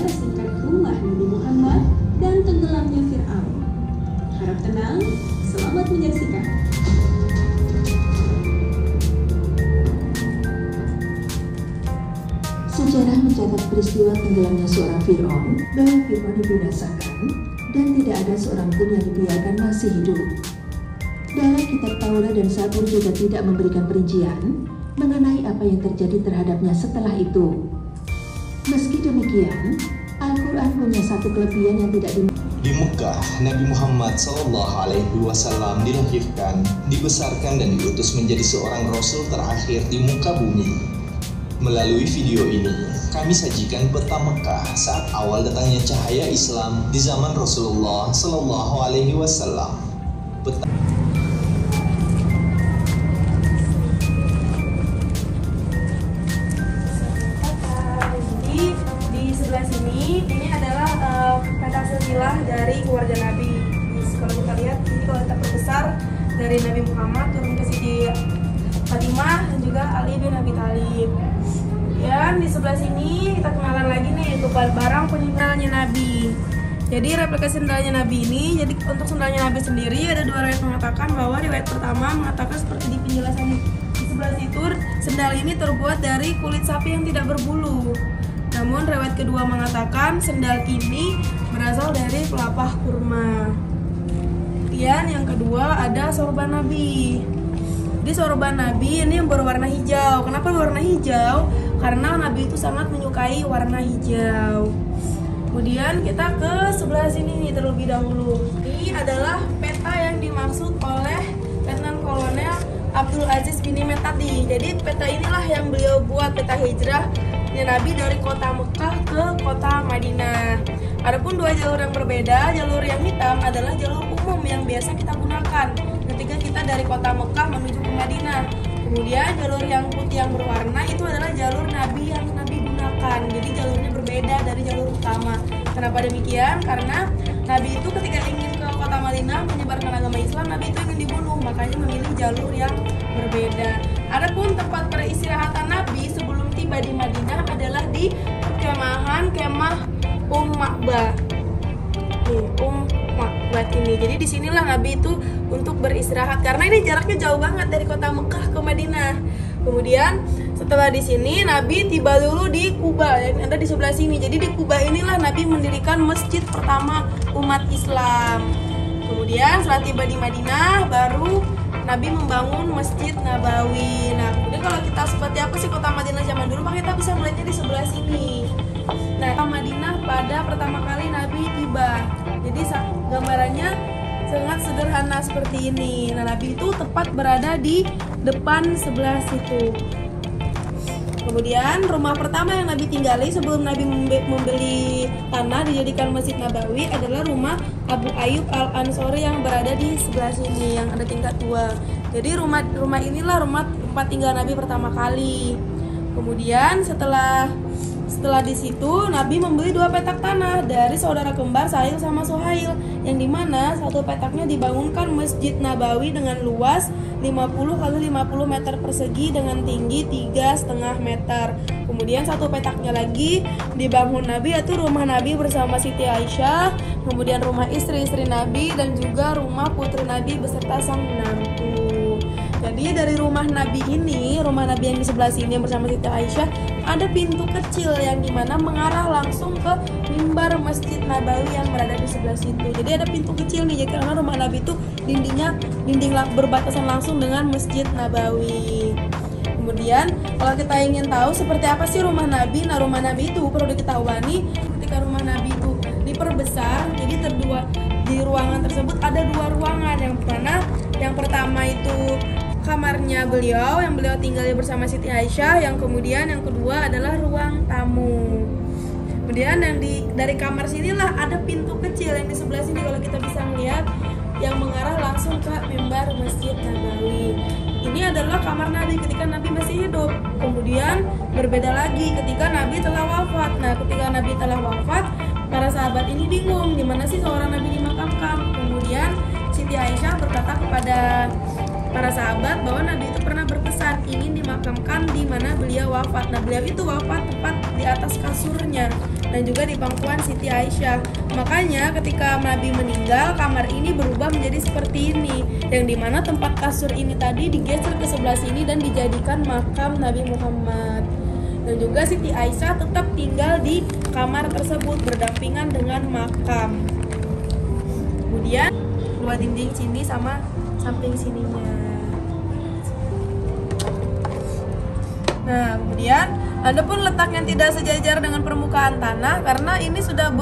sejarah singkat rumah Nabi Muhammad dan tenggelamnya Fir'aun. Harap tenang, selamat menyaksikan. Sejarah mencatat peristiwa tenggelamnya seorang Fir'aun, bahwa Fir'aun dibinasakan dan tidak ada seorang pun yang dibiarkan masih hidup. Dalam kitab Taurat dan Zabur juga tidak memberikan perincian mengenai apa yang terjadi terhadapnya setelah itu. Meski demikian, Al-Quran punya satu kelebihan yang tidak Di Mekah, Nabi Muhammad SAW dilahirkan, dibesarkan dan diutus menjadi seorang Rasul terakhir di muka bumi. Melalui video ini, kami sajikan peta Mekah saat awal datangnya cahaya Islam di zaman Rasulullah SAW. Di sebelah sini, ini adalah peta silsilah dari keluarga Nabi. Kalau kita lihat, ini kalau kita perbesar dari Nabi Muhammad turun ke Siti Fatimah dan juga Ali bin Abi Thalib. Dan di sebelah sini kita kenalan lagi nih barang peninggalannya Nabi. Jadi replika sendalnya Nabi ini, jadi untuk sendalnya Nabi sendiri ada dua riwayat mengatakan bahwa riwayat pertama mengatakan seperti di penjelasan di sebelah situ, sendal ini terbuat dari kulit sapi yang tidak berbulu. Namun riwayat kedua mengatakan sendal ini berasal dari pelepah kurma. Kemudian yang kedua ada sorban Nabi. Di sorban Nabi ini yang berwarna hijau. Kenapa berwarna hijau? Karena Nabi itu sangat menyukai warna hijau. Kemudian kita ke sebelah sini nih terlebih dahulu. Ini adalah peta yang dimaksud oleh Letnan Kolonel Abdul Aziz bin Ahmed tadi. Jadi peta inilah yang beliau buat, peta hijrah Nabi dari kota Mekah ke kota Madinah. Adapun dua jalur yang berbeda, jalur yang hitam adalah jalur umum yang biasa kita gunakan ketika kita dari kota Mekah menuju ke Madinah. Kemudian jalur yang putih yang berwarna itu adalah jalur Nabi yang Nabi gunakan. Jadi jalurnya berbeda dari jalur utama. Kenapa demikian? Karena Nabi itu ketika ingin ke kota Madinah menyebarkan agama Islam, Nabi itu ingin dibunuh, makanya memilih jalur yang berbeda. Adapun tempat peristirahatan Nabi sebelum tiba di Madinah adalah di kemah Ma'bah. Ma'bah ini. Jadi disinilah Nabi itu untuk beristirahat karena ini jaraknya jauh banget dari kota Mekah ke Madinah. Kemudian setelah di sini Nabi tiba dulu di Kuba yang ada di sebelah sini. Jadi di Kuba inilah Nabi mendirikan masjid pertama umat Islam. Kemudian setelah tiba di Madinah baru Nabi membangun Masjid Nabawi. Nah, kemudian kalau kita seperti apa sih kota Madinah zaman dulu, maka kita bisa melihatnya di sebelah sini. Nah, kota Madinah pada pertama kali Nabi tiba. Jadi gambarannya sangat sederhana seperti ini. Nah, Nabi itu tepat berada di depan sebelah situ. Kemudian rumah pertama yang Nabi tinggali sebelum Nabi membeli tanah dijadikan Masjid Nabawi adalah rumah Abu Ayyub Al-Ansori yang berada di sebelah sini yang ada tingkat 2. Jadi rumah inilah rumah tempat tinggal Nabi pertama kali. Kemudian setelah di situ Nabi membeli 2 petak tanah dari saudara kembar Sahil sama Suhail, yang dimana satu petaknya dibangunkan Masjid Nabawi dengan luas 50 kali 50 meter persegi dengan tinggi 3,5 meter. Kemudian satu petaknya lagi dibangun Nabi, yaitu rumah Nabi bersama Siti Aisyah, kemudian rumah istri-istri Nabi dan juga rumah putri Nabi beserta sang menantu. Jadi dari rumah Nabi ini, rumah Nabi yang di sebelah sini yang bersama Siti Aisyah, ada pintu kecil yang dimana mengarah langsung ke mimbar Masjid Nabawi yang berada di sebelah situ. Jadi ada pintu kecil nih, karena rumah Nabi itu dinding berbatasan langsung dengan Masjid Nabawi. Kemudian kalau kita ingin tahu seperti apa sih rumah Nabi, nah rumah Nabi itu perlu diketahui ketika rumah Nabi itu diperbesar, jadi di ruangan tersebut ada 2 ruangan. Yang pertama itu kamarnya beliau yang beliau tinggal bersama Siti Aisyah, yang kedua adalah ruang tamu. Kemudian dari kamar sinilah ada pintu kecil yang di sebelah sini kalau kita bisa melihat yang mengarah langsung ke mimbar Masjid Nabawi. Ini adalah kamar Nabi ketika Nabi masih hidup. Kemudian berbeda lagi ketika Nabi telah wafat. Nah, ketika Nabi telah wafat, para sahabat ini bingung di mana sih seorang Nabi dimakamkan. Kemudian Siti Aisyah berkata kepada para sahabat bahwa Nabi itu pernah berpesan ingin dimakamkan di mana beliau wafat. Nah, beliau itu wafat tepat di atas kasurnya. dan juga di pangkuan Siti Aisyah. Makanya ketika Nabi meninggal, kamar ini berubah menjadi seperti ini, yang dimana tempat kasur ini tadi digeser ke sebelah sini dan dijadikan makam Nabi Muhammad. Dan juga Siti Aisyah tetap tinggal di kamar tersebut berdampingan dengan makam. Kemudian dua dinding sini sama samping sininya. Nah, kemudian ada pun letak yang tidak sejajar dengan permukaan tanah karena ini sudah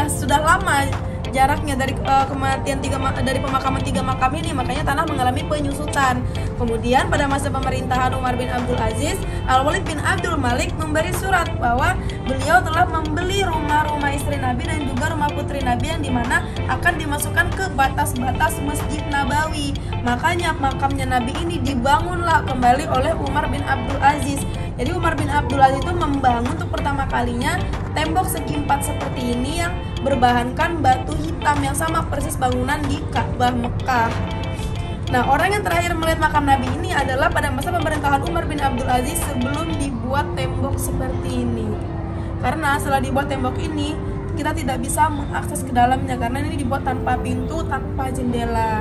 sudah lama jaraknya dari kematian dari pemakaman 3 makam ini, makanya tanah mengalami penyusutan. Kemudian pada masa pemerintahan Umar bin Abdul Aziz, Al-Walid bin Abdul Malik memberi surat bahwa beliau telah membeli rumah-rumah istri Nabi dan juga rumah putri Nabi yang dimana akan dimasukkan ke batas-batas Masjid Nabawi. Makanya makamnya Nabi ini dibangunlah kembali oleh Umar bin Abdul Aziz. Jadi Umar bin Abdul Aziz itu membangun untuk pertama kalinya tembok segi 4 seperti ini yang berbahankan batu hitam yang sama persis bangunan di Ka'bah Mekah. Nah, orang yang terakhir melihat makam Nabi ini adalah pada masa pemerintahan Umar bin Abdul Aziz sebelum dibuat tembok seperti ini. Karena setelah dibuat tembok ini, kita tidak bisa mengakses ke dalamnya karena ini dibuat tanpa pintu, tanpa jendela.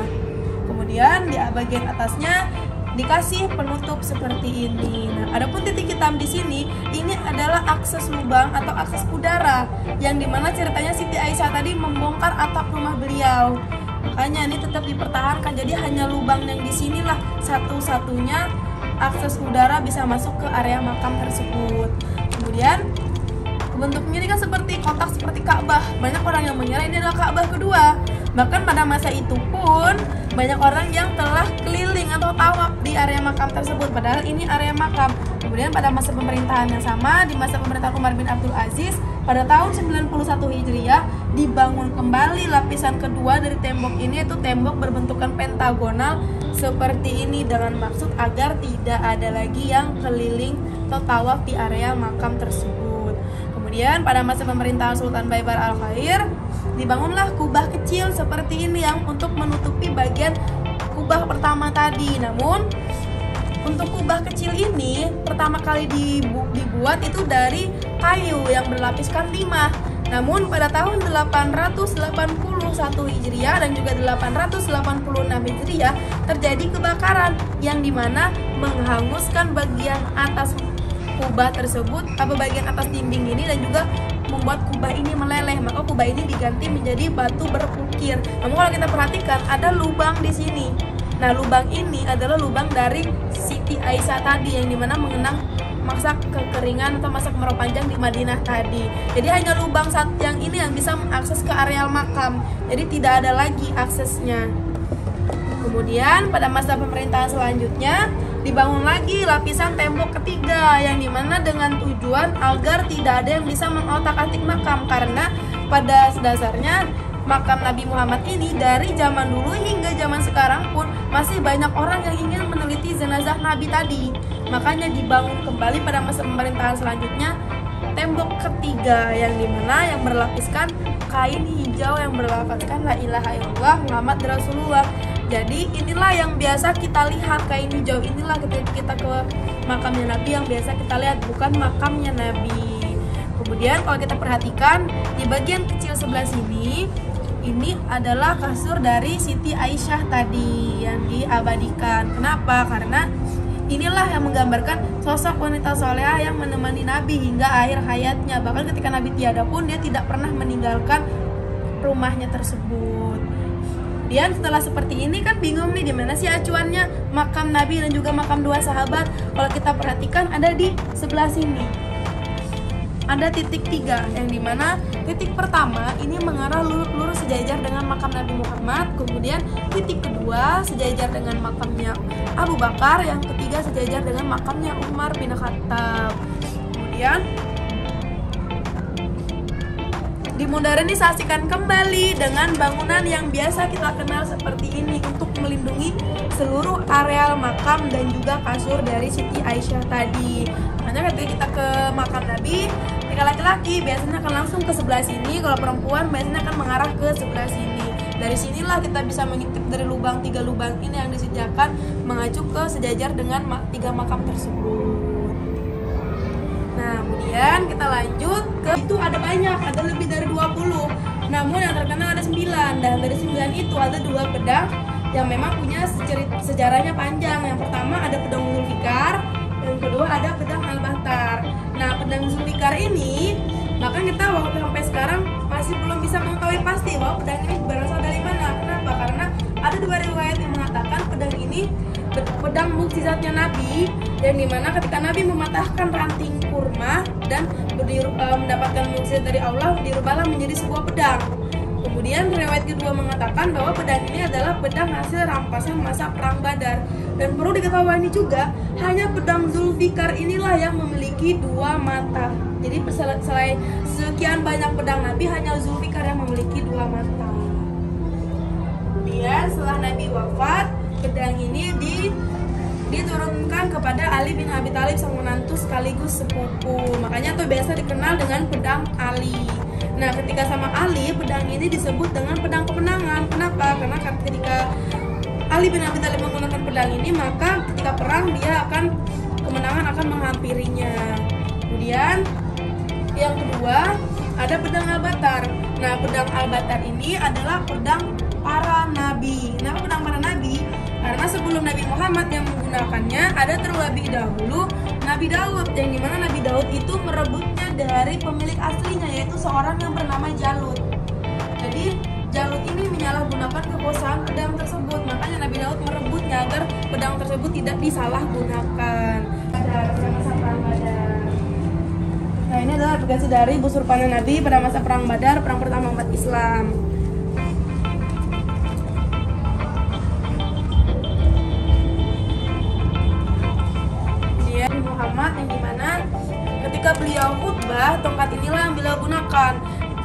Kemudian di bagian atasnya dikasih penutup seperti ini. Nah, adapun titik hitam di sini, ini adalah akses lubang atau akses udara yang dimana ceritanya Siti Aisyah tadi membongkar atap rumah beliau. Makanya ini tetap dipertahankan. Jadi hanya lubang yang di sinilah satu-satunya akses udara bisa masuk ke area makam tersebut. Kemudian bentuknya ini kan seperti kotak seperti Ka'bah. Banyak orang yang mengira ini adalah Ka'bah kedua. Bahkan pada masa itu pun banyak orang yang telah keliling atau tawaf di area makam tersebut, padahal ini area makam. Kemudian pada masa pemerintahan yang sama, di masa pemerintahan Umar bin Abdul Aziz, pada tahun 91 Hijriah dibangun kembali lapisan kedua dari tembok ini, yaitu tembok berbentukan pentagonal seperti ini dengan maksud agar tidak ada lagi yang keliling atau tawaf di area makam tersebut. Kemudian pada masa pemerintahan Sultan Baibar Al-Khair dibangunlah kubah kecil seperti ini yang untuk menutupi bagian kubah pertama tadi. Namun untuk kubah kecil ini pertama kali dibuat itu dari kayu yang berlapiskan timah. Namun pada tahun 881 Hijriah dan juga 886 Hijriah terjadi kebakaran yang dimana menghanguskan bagian atas kubah tersebut, bagian atas dinding ini, dan juga membuat kubah ini meleleh. Maka kubah ini diganti menjadi batu berukir. Namun kalau kita perhatikan ada lubang di sini. Nah, lubang ini adalah lubang dari Siti Aisyah tadi yang dimana mengenang masa kekeringan atau masa kemarau panjang di Madinah tadi. Jadi hanya lubang yang ini yang bisa mengakses ke areal makam. Jadi tidak ada lagi aksesnya. Kemudian pada masa pemerintahan selanjutnya dibangun lagi lapisan tembok ketiga yang dimana dengan tujuan agar tidak ada yang bisa mengotak-atik makam, karena pada dasarnya makam Nabi Muhammad ini dari zaman dulu hingga zaman sekarang pun masih banyak orang yang ingin meneliti jenazah Nabi tadi. Makanya dibangun kembali pada masa pemerintahan selanjutnya tembok ketiga yang dimana yang berlapiskan kain hijau yang berlafazkan la ilaha illallah Muhammad Rasulullah. Jadi inilah yang biasa kita lihat, kain hijau inilah ketika kita ke makamnya Nabi yang biasa kita lihat, bukan makamnya Nabi. Kemudian kalau kita perhatikan di bagian kecil sebelah sini, ini adalah kasur dari Siti Aisyah tadi yang diabadikan. Kenapa? Karena inilah yang menggambarkan sosok wanita solehah yang menemani Nabi hingga akhir hayatnya. Bahkan ketika Nabi tiada pun dia tidak pernah meninggalkan rumahnya tersebut. Dan setelah seperti ini kan bingung nih, di mana sih acuannya makam Nabi dan juga makam dua sahabat. Kalau kita perhatikan ada di sebelah sini. Ada titik 3 yang dimana titik pertama ini mengarah lurus sejajar dengan makam Nabi Muhammad. Kemudian titik kedua sejajar dengan makamnya Abu Bakar. Yang ketiga sejajar dengan makamnya Umar bin Khattab. Kemudian dimodernisasikan kembali dengan bangunan yang biasa kita kenal seperti ini untuk melindungi seluruh areal makam dan juga kasur dari Siti Aisyah tadi. Makanya ketika kita ke makam Nabi, ketika laki-laki biasanya akan langsung ke sebelah sini, kalau perempuan biasanya akan mengarah ke sebelah sini. Dari sinilah kita bisa mengintip dari lubang 3 lubang ini yang disediakan mengacu ke sejajar dengan 3 makam tersebut. Nah, kemudian kita lanjut ke itu ada banyak, ada lebih dari 20. Namun yang terkenal ada 9, dan dari 9 itu ada 2 pedang yang memang punya sejarahnya panjang. Yang pertama ada pedang Zulfikar, yang kedua ada pedang Al-Bahtar. Nah, pedang Zulfikar ini bahkan kita sampai sekarang masih belum bisa mengetahui pasti bahwa pedang ini berasal dari mana. Kenapa? Karena ada 2 riwayat yang mengatakan pedang ini pedang mukjizatnya Nabi, dan dimana ketika Nabi mematahkan ranting kurma dan mendapatkan mukjizat dari Allah, dirubahlah menjadi sebuah pedang. Kemudian riwayat kedua mengatakan bahwa pedang ini adalah pedang hasil rampasan masa perang Badar. Dan perlu diketahui juga, hanya pedang Zulfikar inilah yang memiliki 2 mata. Jadi selain sekian banyak pedang Nabi, hanya Zulfikar yang memiliki 2 mata. Kemudian setelah Nabi wafat, pedang ini diturunkan kepada Ali bin Abi Thalib, sang menantu sekaligus sepupu. Makanya itu biasa dikenal dengan pedang Ali. Nah, ketika sama Ali, pedang ini disebut dengan pedang kemenangan. Kenapa? Karena ketika Ali bin Abi Thalib menggunakan pedang ini, maka ketika perang kemenangan akan menghampirinya. Kemudian yang kedua ada pedang Al-Bahtar. Nah, pedang Al-Bahtar ini adalah pedang para nabi. Kenapa pedang para nabi? Karena sebelum Nabi Muhammad yang menggunakannya, ada terlebih dahulu Nabi Daud, yang dimana Nabi Daud itu merebutnya dari pemilik aslinya, yaitu seorang yang bernama Jalut. Jadi Jalut ini menyalahgunakan kekuasaan pedang tersebut, makanya Nabi Daud merebutnya agar pedang tersebut tidak disalahgunakan. Pada masa perang Badar. Nah, ini adalah aplikasi dari busur panah Nabi pada masa perang Badar, perang pertama umat Islam. Muhammad, yang dimana ketika beliau khutbah, tongkat inilah yang beliau gunakan.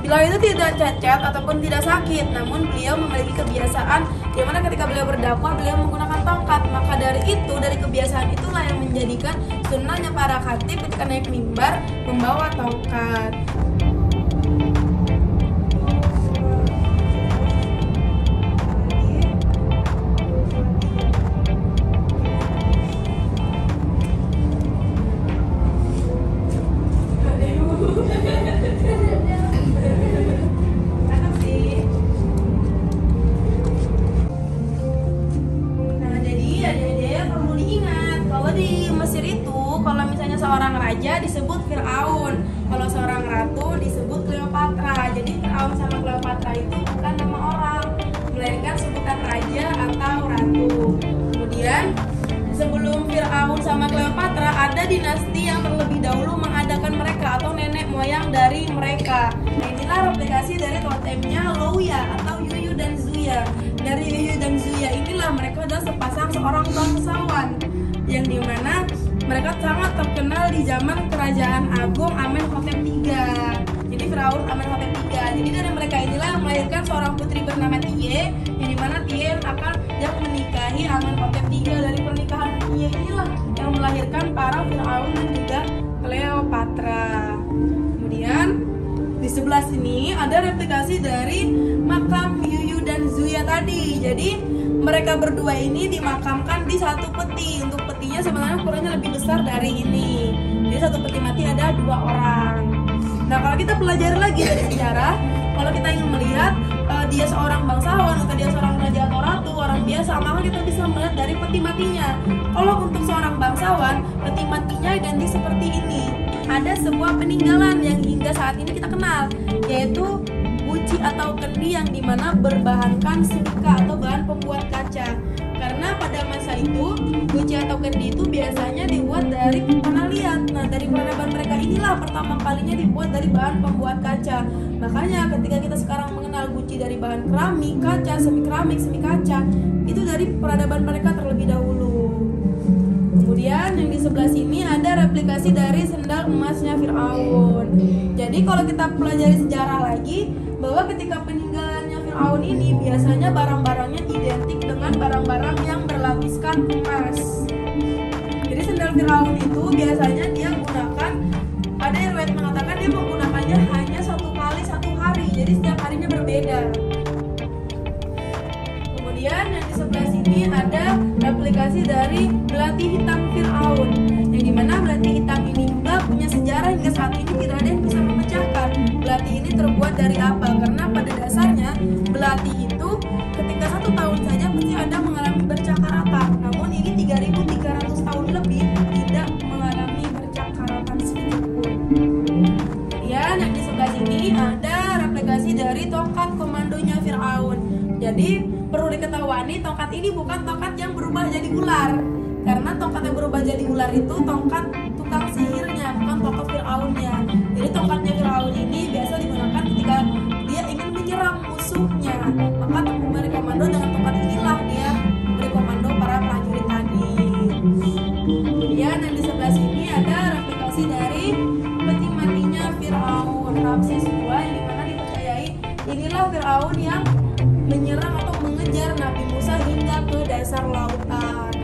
Beliau itu tidak cacat ataupun tidak sakit, namun beliau memiliki kebiasaan di mana ketika beliau berdakwah, beliau menggunakan tongkat. Maka dari kebiasaan itulah yang menjadikan sunnahnya para khatib ketika naik mimbar membawa tongkat. Seorang raja disebut Fir'aun, kalau seorang ratu disebut Cleopatra. Jadi Fir'aun sama Cleopatra itu bukan nama orang, melainkan sebutan raja atau ratu. Kemudian sebelum Fir'aun sama Cleopatra, ada dinasti yang terlebih dahulu mengadakan mereka atau nenek moyang dari mereka. Nah, inilah replikasi dari totemnya Louya atau Yuyu dan Zuya. Dari Yuyu dan Zuya inilah mereka adalah sepasang seorang bangsawan, yang dimana mereka sangat terkenal di zaman kerajaan agung Amenhotep III. Jadi Firaun Amenhotep III. Jadi dari mereka inilah yang melahirkan seorang putri bernama Tie, yang dimana Tie yang menikahi Amenhotep III. Dari pernikahan Tie inilah yang melahirkan para Firaun dan juga Cleopatra. Kemudian di sebelah sini ada replikasi dari makam Yuyu dan Zuya tadi. Jadi mereka berdua ini dimakamkan di satu peti. Untuk petinya sebenarnya ukurannya lebih besar dari ini. Jadi satu peti mati ada 2 orang. Nah, kalau kita pelajari lagi dari sejarah, kalau kita ingin melihat dia seorang bangsawan atau dia seorang raja atau ratu, orang biasa, maka kita bisa melihat dari peti matinya. Kalau untuk seorang bangsawan, peti matinya identik seperti ini. Ada sebuah peninggalan yang hingga saat ini kita kenal, yaitu guci atau kendi, yang dimana berbahankan silika atau bahan pembuat kaca. Karena pada masa itu guci atau kendi itu biasanya dibuat dari tanah liat. Nah, dari peradaban mereka inilah pertama kalinya dibuat dari bahan pembuat kaca. Makanya ketika kita sekarang mengenal guci dari bahan keramik, kaca, semi keramik, semi kaca, itu dari peradaban mereka terlebih dahulu. Kemudian yang di sebelah sini ada replikasi dari sendal emasnya Fir'aun. Jadi kalau kita pelajari sejarah lagi, bahwa ketika peninggalannya Fir'aun ini biasanya barang-barangnya identik dengan barang-barang yang berlapiskan emas. Jadi sendal Fir'aun itu biasanya dia gunakan, ada yang mengatakan dia menggunakannya hanya 1 kali 1 hari, jadi setiap harinya berbeda. Kemudian yang di sebelah sini ada replikasi dari belati hitam Fir'aun, yang dimana belati hitam ini juga punya sejarah sejarah hingga saat ini tidak ada yang bisa memecahkan belati ini terbuat dari apa. Karena pada dasarnya belati itu ketika 1 tahun saja pasti ada mengalami bercak karatan. Namun ini 3.300 tahun lebih tidak mengalami bercak karatan sedikitpun. Kemudian yang di sebelah sini ada replikasi dari tongkat komandonya Fir'aun. Jadi perlu diketahui nih, tongkat ini bukan tongkat yang berubah jadi ular. Karena tongkat yang berubah jadi ular itu tongkat tukang sihirnya, bukan tongkat Fir'aunnya. Jadi tongkatnya Fir'aun ini biasa digunakan ketika dia ingin menyerang musuhnya. Maka memberi komando dengan tongkat inilah dia memberi komando para prajurit tadi. Kemudian yang di sebelah sini ada replikasi dari peti matinya Fir'aun Ramses II, yang dimana dipercayai inilah Fir'aun yang menyerang atau mengejar Nabi Musa hingga ke dasar lautan.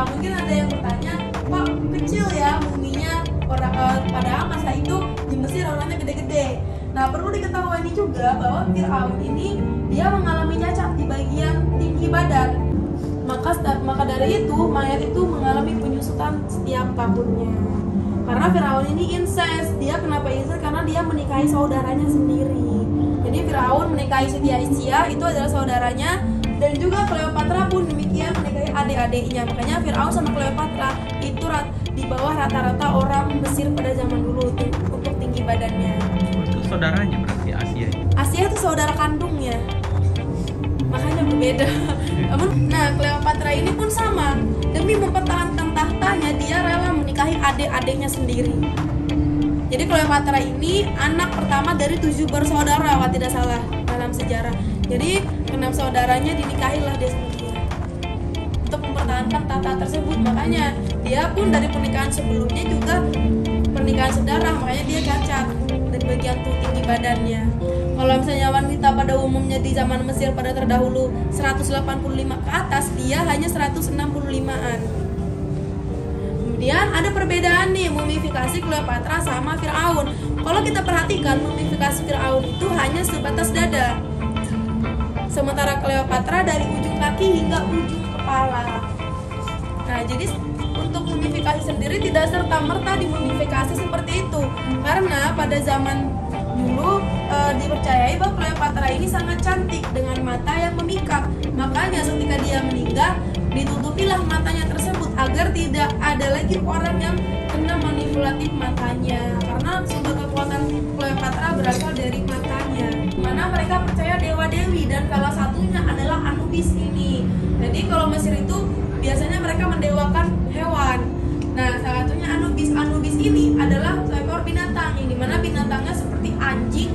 Mungkin ada yang bertanya, kok kecil ya muminya, padahal masa itu di Mesir orangnya gede-gede. Nah, perlu diketahui ini juga bahwa Fir'aun ini dia mengalami cacat di bagian tinggi badan. Maka dari itu mayat itu mengalami penyusutan setiap tahunnya. Karena Fir'aun ini incest. Dia kenapa incest? Karena dia menikahi saudaranya sendiri. Jadi Fir'aun menikahi Siti Aisyah, itu adalah saudaranya, dan juga Cleopatra pun demikian menikahi adik-adiknya. Makanya Fir'aun sama Cleopatra itu di bawah rata-rata orang Mesir pada zaman dulu untuk tinggi badannya. Itu saudaranya berarti Asia. Asia itu saudara kandungnya. Makanya berbeda. Nah, Cleopatra ini pun sama. Demi mempertahankan tahtanya, dia rela menikahi adik-adiknya sendiri. Jadi Cleopatra ini anak pertama dari 7 bersaudara, kalau tidak salah dalam sejarah. Jadi 6 saudaranya dinikahilah dia sendiri untuk mempertahankan tahta tersebut. Makanya dia pun dari pernikahan sebelumnya juga pernikahan sedarah, makanya dia cacat dari bagian tinggi badannya. Kalau misalnya wanita pada umumnya di zaman Mesir pada terdahulu 185 ke atas, dia hanya 165-an. Kemudian ada perbedaan nih mumifikasi Cleopatra sama Fir'aun. Kalau kita perhatikan, mumifikasi Fir'aun itu hanya sebatas dada, sementara Cleopatra dari ujung kaki hingga ujung kepala. Nah, jadi untuk mumifikasi sendiri tidak serta-merta dimumifikasi seperti itu, karena pada zaman dulu dipercayai bahwa Cleopatra ini sangat cantik dengan mata yang memikat. Makanya ketika dia meninggal, ditutupilah matanya tersebut agar tidak ada lagi orang yang kena manipulatif matanya, karena sumber kekuatan Cleopatra berasal dari matanya, mana mereka percaya dewa-dewi dan salah satunya adalah Anubis ini. Jadi kalau Mesir itu biasanya mereka mendewakan hewan. Nah, salah satunya Anubis. Anubis ini adalah seekor binatang, yang dimana binatangnya seperti anjing